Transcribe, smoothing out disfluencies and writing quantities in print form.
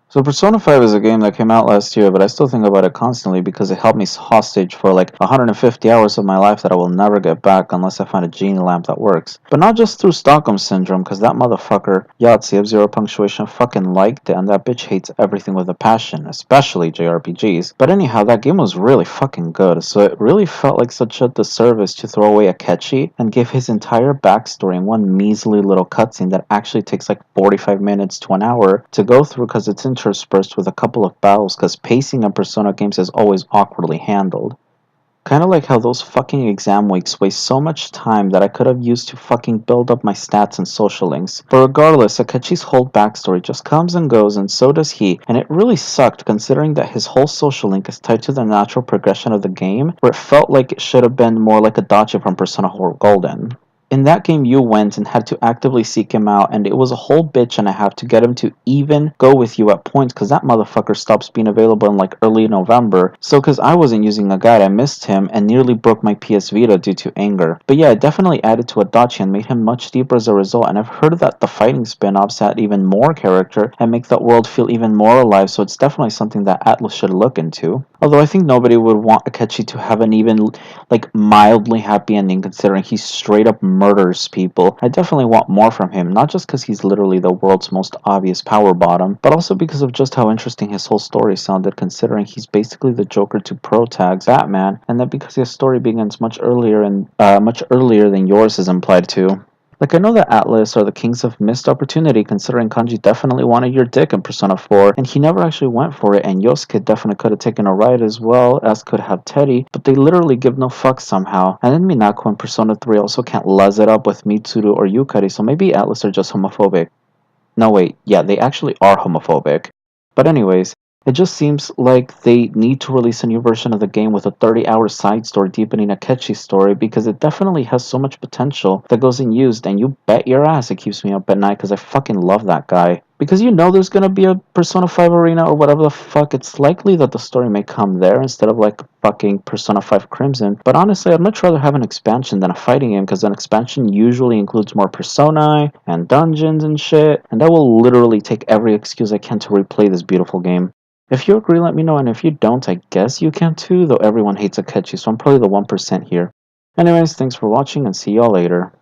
So Persona 5 is a game that came out last year, but I still think about it constantly because it held me hostage for like 150 hours of my life that I will never get back unless I find a genie lamp that works. But not just through Stockholm Syndrome, because that motherfucker, Yahtzee of Zero Punctuation, fucking liked it, and that bitch hates everything with a passion, especially JRPGs. But anyhow, that game was really fucking good, so it really felt like such a disservice to throw away Akechi and give his entire backstory in one measly little cutscene that actually takes like 45 minutes to an hour to go through because it's interspersed with a couple of battles because pacing in Persona games is always awkwardly handled. Kinda like how those fucking exam weeks waste so much time that I could have used to fucking build up my stats and social links. But regardless, Akechi's whole backstory just comes and goes, and so does he, and it really sucked considering that his whole social link is tied to the natural progression of the game, where it felt like it should have been more like a Dachi from Persona 4 Golden. In that game, you went and had to actively seek him out, and it was a whole bitch and a half to get him to even go with you at points because that motherfucker stops being available in like early November. So, because I wasn't using a guide, I missed him and nearly broke my PS Vita due to anger. But yeah, it definitely added to Adachi and made him much deeper as a result, and I've heard that the fighting spin offs add even more character and make that world feel even more alive, so it's definitely something that Atlas should look into. Although I think nobody would want Akechi to have an even like mildly happy ending considering he straight up murders people. I definitely want more from him, not just because he's literally the world's most obvious power bottom, but also because of just how interesting his whole story sounded considering he's basically the Joker to Protag's Batman, and that because his story begins much earlier than yours is implied to. Like, I know that Atlas are the kings of missed opportunity, considering Kanji definitely wanted your dick in Persona 4, and he never actually went for it, and Yosuke definitely could have taken a ride as well, as could have Teddy, but they literally give no fucks somehow. And then Minako in Persona 3 also can't luzz it up with Mitsuru or Yukari, so maybe Atlas are just homophobic. No wait, yeah, they actually are homophobic. But anyways, it just seems like they need to release a new version of the game with a 30-hour side story deepening Akechi's story because it definitely has so much potential that goes unused, and you bet your ass it keeps me up at night because I fucking love that guy. Because you know there's gonna be a Persona 5 arena or whatever the fuck, it's likely that the story may come there instead of like fucking Persona 5 Crimson. But honestly, I'd much rather have an expansion than a fighting game because an expansion usually includes more personae and dungeons and shit, and that will literally take every excuse I can to replay this beautiful game. If you agree, let me know, and if you don't, I guess you can too, though everyone hates Akechi, so I'm probably the 1% here. Anyways, thanks for watching, and see y'all later.